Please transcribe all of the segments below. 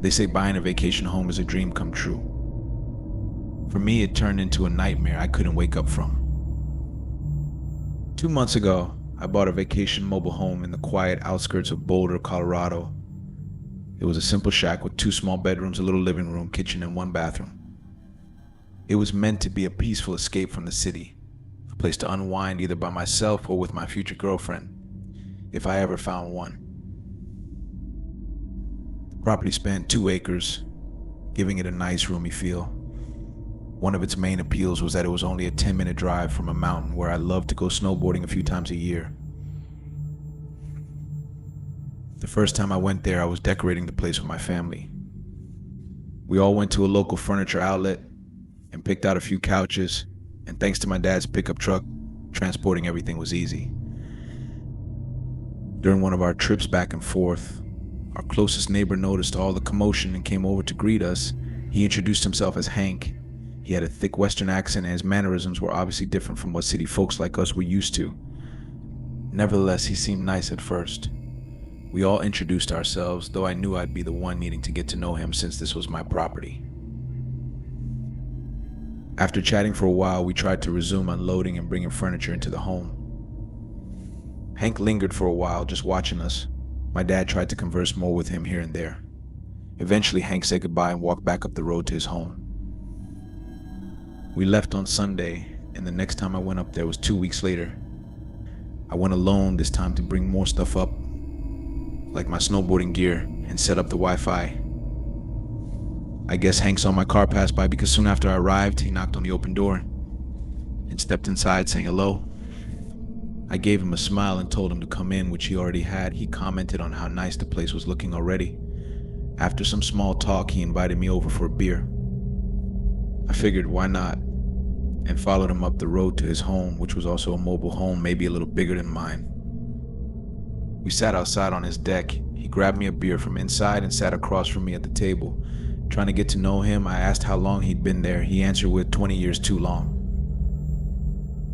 They say buying a vacation home is a dream come true. For me, it turned into a nightmare I couldn't wake up from. 2 months ago, I bought a vacation mobile home in the quiet outskirts of Boulder, Colorado. It was a simple shack with 2 small bedrooms, a little living room, kitchen, and 1 bathroom. It was meant to be a peaceful escape from the city, a place to unwind either by myself or with my future girlfriend, if I ever found one. The property spanned 2 acres, giving it a nice, roomy feel. One of its main appeals was that it was only a 10-minute drive from a mountain where I love to go snowboarding a few times a year. The first time I went there, I was decorating the place with my family. We all went to a local furniture outlet and picked out a few couches, and thanks to my dad's pickup truck, transporting everything was easy. During one of our trips back and forth, our closest neighbor noticed all the commotion and came over to greet us. He introduced himself as Hank. He had a thick Western accent and his mannerisms were obviously different from what city folks like us were used to. Nevertheless, he seemed nice at first. We all introduced ourselves, though I knew I'd be the one needing to get to know him since this was my property. After chatting for a while, we tried to resume unloading and bringing furniture into the home. Hank lingered for a while, just watching us. My dad tried to converse more with him here and there. Eventually, Hank said goodbye and walked back up the road to his home. We left on Sunday, and the next time I went up there was 2 weeks later. I went alone this time to bring more stuff up, like my snowboarding gear, and set up the Wi-Fi. I guess Hank saw my car pass by because soon after I arrived, he knocked on the open door and stepped inside saying hello. I gave him a smile and told him to come in, which he already had. He commented on how nice the place was looking already. After some small talk, he invited me over for a beer. I figured why not, and followed him up the road to his home, which was also a mobile home, maybe a little bigger than mine. We sat outside on his deck. He grabbed me a beer from inside and sat across from me at the table. Trying to get to know him, I asked how long he'd been there. He answered with 20 years too long.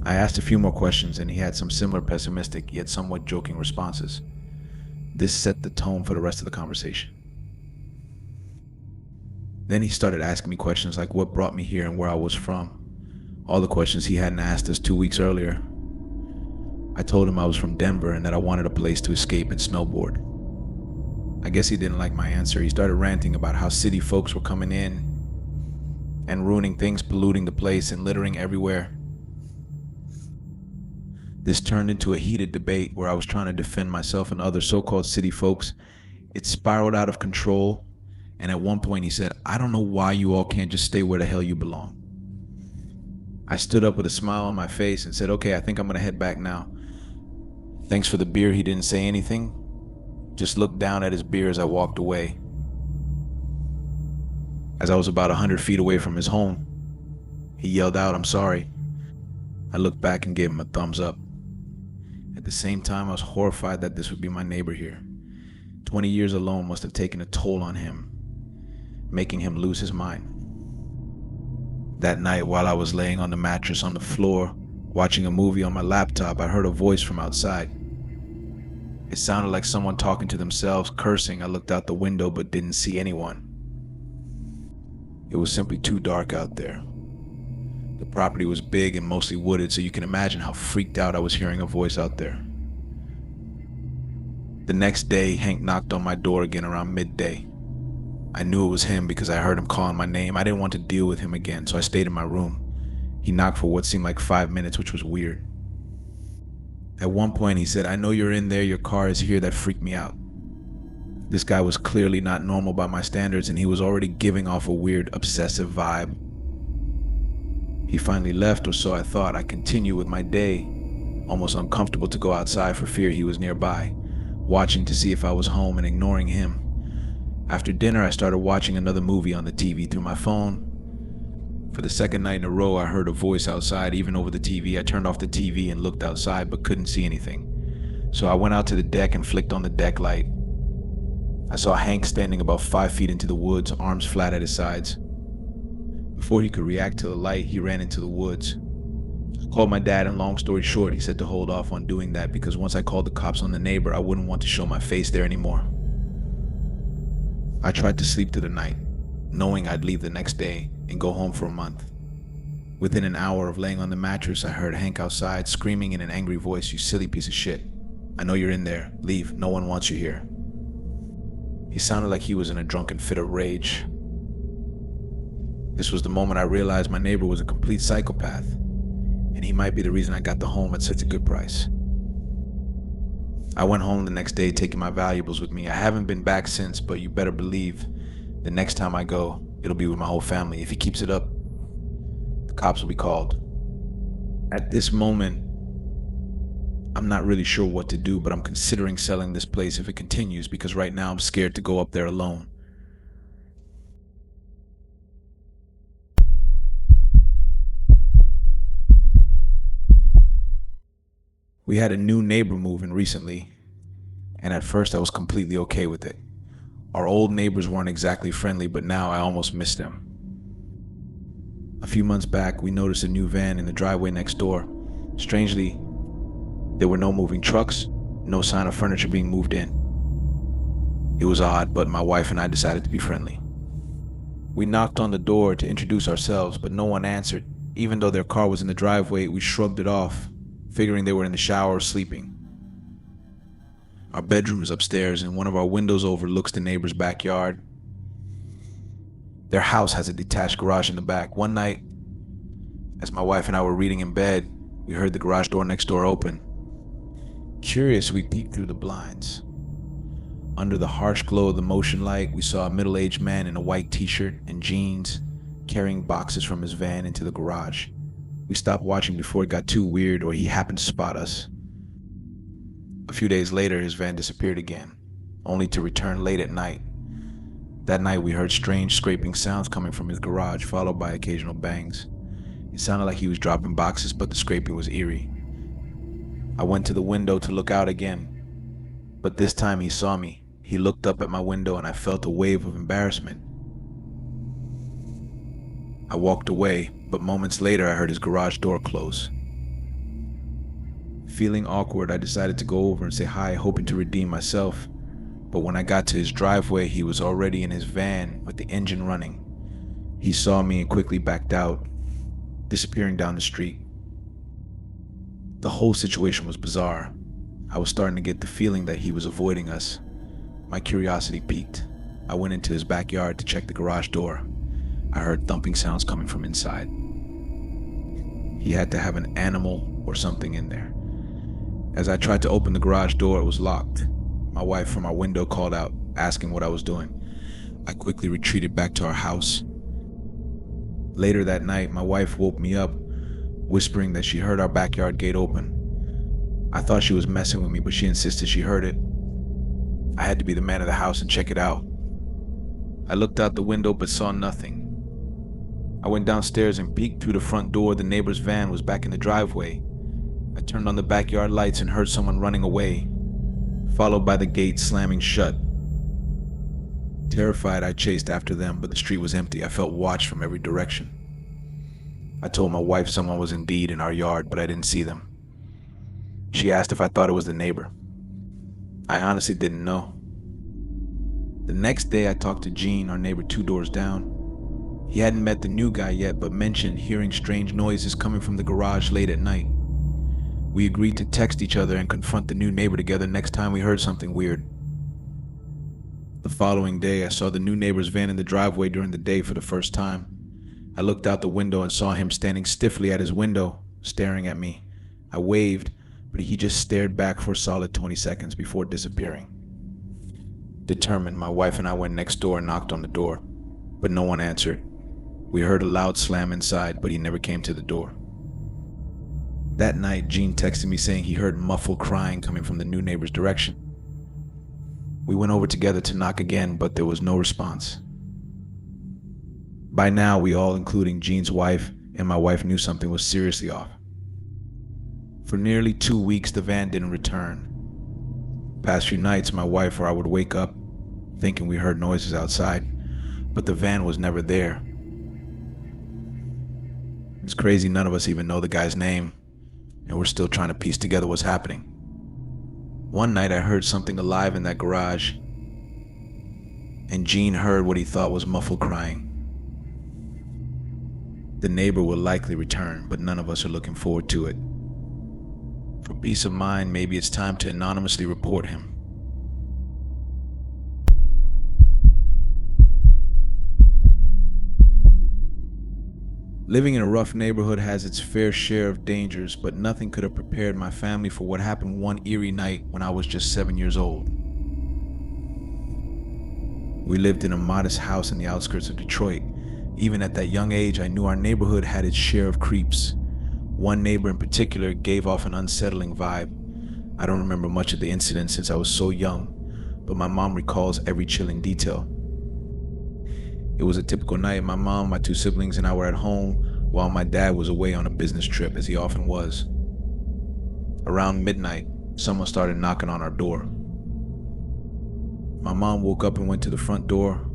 I asked a few more questions and he had some similar pessimistic yet somewhat joking responses. This set the tone for the rest of the conversation. Then he started asking me questions like what brought me here and where I was from. All the questions he hadn't asked us 2 weeks earlier. I told him I was from Denver and that I wanted a place to escape and snowboard. I guess he didn't like my answer. He started ranting about how city folks were coming in and ruining things, polluting the place and littering everywhere. This turned into a heated debate where I was trying to defend myself and other so-called city folks. It spiraled out of control, and at one point he said, "I don't know why you all can't just stay where the hell you belong." I stood up with a smile on my face and said, "Okay, I think I'm gonna head back now." Thanks for the beer. He didn't say anything, just looked down at his beer as I walked away. As I was about 100 feet away from his home, he yelled out, "I'm sorry." I looked back and gave him a thumbs up. At the same time, I was horrified that this would be my neighbor here. 20 years alone must have taken a toll on him, making him lose his mind. That night, while I was laying on the mattress on the floor, watching a movie on my laptop, I heard a voice from outside. It sounded like someone talking to themselves, cursing. I looked out the window but didn't see anyone. It was simply too dark out there. The property was big and mostly wooded, so you can imagine how freaked out I was hearing a voice out there. The next day, Hank knocked on my door again around midday. I knew it was him because I heard him calling my name. I didn't want to deal with him again, so I stayed in my room. He knocked for what seemed like 5 minutes, which was weird. At one point, he said, "I know you're in there, your car is here." That freaked me out. This guy was clearly not normal by my standards, and he was already giving off a weird, obsessive vibe. He finally left, or so I thought. I continued with my day, almost uncomfortable to go outside for fear he was nearby, watching to see if I was home and ignoring him. After dinner, I started watching another movie on the TV through my phone. For the second night in a row, I heard a voice outside, even over the TV. I turned off the TV and looked outside, but couldn't see anything. So I went out to the deck and flicked on the deck light. I saw Hank standing about 5 feet into the woods, arms flat at his sides. Before he could react to the light, he ran into the woods. I called my dad, and long story short, he said to hold off on doing that because once I called the cops on the neighbor, I wouldn't want to show my face there anymore. I tried to sleep through the night, knowing I'd leave the next day and go home for a month. Within an hour of laying on the mattress, I heard Hank outside screaming in an angry voice, "You silly piece of shit. I know you're in there. Leave. No one wants you here." He sounded like he was in a drunken fit of rage. This was the moment I realized my neighbor was a complete psychopath, and he might be the reason I got the home at such a good price. I went home the next day taking my valuables with me. I haven't been back since, but you better believe the next time I go, it'll be with my whole family. If he keeps it up, the cops will be called. At this moment, I'm not really sure what to do, but I'm considering selling this place if it continues, because right now I'm scared to go up there alone. We had a new neighbor move in recently, and at first I was completely okay with it. Our old neighbors weren't exactly friendly, but now I almost miss them. A few months back, we noticed a new van in the driveway next door. Strangely, there were no moving trucks, no sign of furniture being moved in. It was odd, but my wife and I decided to be friendly. We knocked on the door to introduce ourselves, but no one answered. Even though their car was in the driveway, we shrugged it off, figuring they were in the shower or sleeping. Our bedroom is upstairs, and one of our windows overlooks the neighbor's backyard. Their house has a detached garage in the back. One night, as my wife and I were reading in bed, we heard the garage door next door open. Curious, we peeked through the blinds. Under the harsh glow of the motion light, we saw a middle-aged man in a white t-shirt and jeans carrying boxes from his van into the garage. We stopped watching before it got too weird or he happened to spot us. A few days later, his van disappeared again, only to return late at night. That night, we heard strange scraping sounds coming from his garage, followed by occasional bangs. It sounded like he was dropping boxes, but the scraping was eerie. I went to the window to look out again, but this time he saw me. He looked up at my window and I felt a wave of embarrassment. I walked away, but moments later I heard his garage door close. Feeling awkward, I decided to go over and say hi, hoping to redeem myself. But when I got to his driveway, he was already in his van with the engine running. He saw me and quickly backed out, disappearing down the street. The whole situation was bizarre. I was starting to get the feeling that he was avoiding us. My curiosity piqued. I went into his backyard to check the garage door. I heard thumping sounds coming from inside. He had to have an animal or something in there. As I tried to open the garage door, it was locked. My wife from our window called out, asking what I was doing. I quickly retreated back to our house. Later that night, my wife woke me up, whispering that she heard our backyard gate open. I thought she was messing with me, but she insisted she heard it. I had to be the man of the house and check it out. I looked out the window but saw nothing. I went downstairs and peeked through the front door. The neighbor's van was back in the driveway. I turned on the backyard lights and heard someone running away, followed by the gate slamming shut. Terrified, I chased after them, but the street was empty. I felt watched from every direction. I told my wife someone was indeed in our yard, but I didn't see them. She asked if I thought it was the neighbor. I honestly didn't know. The next day, I talked to Gene, our neighbor 2 doors down. He hadn't met the new guy yet, but mentioned hearing strange noises coming from the garage late at night. We agreed to text each other and confront the new neighbor together next time we heard something weird. The following day, I saw the new neighbor's van in the driveway during the day for the first time. I looked out the window and saw him standing stiffly at his window, staring at me. I waved, but he just stared back for a solid 20 seconds before disappearing. Determined, my wife and I went next door and knocked on the door, but no one answered. We heard a loud slam inside, but he never came to the door. That night, Gene texted me saying he heard muffled crying coming from the new neighbor's direction. We went over together to knock again, but there was no response. By now, we all, including Gene's wife and my wife, knew something was seriously off. For nearly 2 weeks, the van didn't return. Past few nights, my wife or I would wake up thinking we heard noises outside, but the van was never there. It's crazy none of us even know the guy's name, and we're still trying to piece together what's happening. One night I heard something alive in that garage. and Gene heard what he thought was muffled crying. The neighbor will likely return, but none of us are looking forward to it. For peace of mind, maybe it's time to anonymously report him. Living in a rough neighborhood has its fair share of dangers, but nothing could have prepared my family for what happened one eerie night when I was just 7 years old. We lived in a modest house in the outskirts of Detroit. Even at that young age, I knew our neighborhood had its share of creeps. One neighbor in particular gave off an unsettling vibe. I don't remember much of the incident since I was so young, but my mom recalls every chilling detail. It was a typical night. My mom, my two siblings, and I were at home while my dad was away on a business trip, as he often was. Around midnight, someone started knocking on our door. My mom woke up and went to the front door,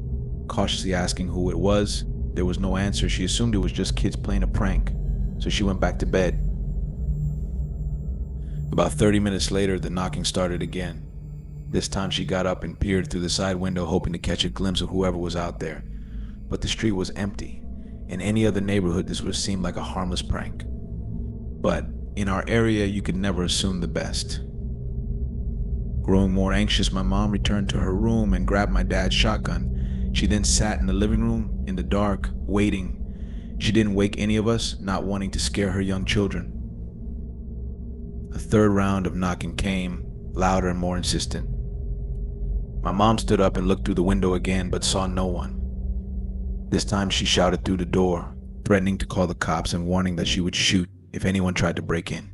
cautiously asking who it was. There was no answer. She assumed it was just kids playing a prank, so she went back to bed. About 30 minutes later, the knocking started again. This time she got up and peered through the side window, hoping to catch a glimpse of whoever was out there. But the street was empty. In any other neighborhood, this would have seemed like a harmless prank. But in our area, you could never assume the best. Growing more anxious, my mom returned to her room and grabbed my dad's shotgun. She then sat in the living room in the dark, waiting. She didn't wake any of us, not wanting to scare her young children. A third round of knocking came, louder and more insistent. My mom stood up and looked through the window again, but saw no one. This time she shouted through the door, threatening to call the cops and warning that she would shoot if anyone tried to break in.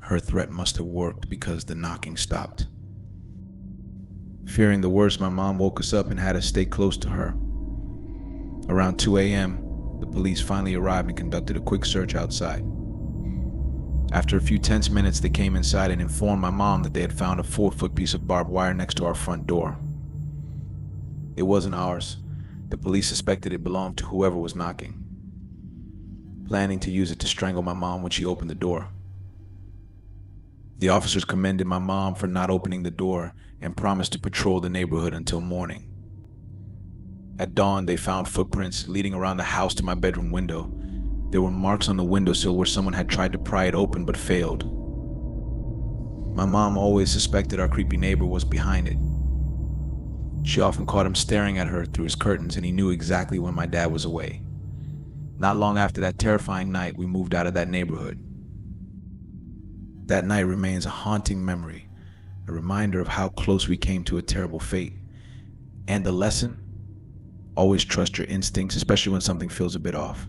Her threat must have worked because the knocking stopped. Fearing the worst, my mom woke us up and had us stay close to her. Around 2 a.m., the police finally arrived and conducted a quick search outside. After a few tense minutes, they came inside and informed my mom that they had found a 4-foot piece of barbed wire next to our front door. It wasn't ours. The police suspected it belonged to whoever was knocking, planning to use it to strangle my mom when she opened the door. The officers commended my mom for not opening the door and promised to patrol the neighborhood until morning. At dawn, they found footprints leading around the house to my bedroom window. There were marks on the windowsill where someone had tried to pry it open but failed. My mom always suspected our creepy neighbor was behind it. She often caught him staring at her through his curtains, and he knew exactly when my dad was away. Not long after that terrifying night, we moved out of that neighborhood. That night remains a haunting memory, a reminder of how close we came to a terrible fate. And the lesson: always trust your instincts, especially when something feels a bit off.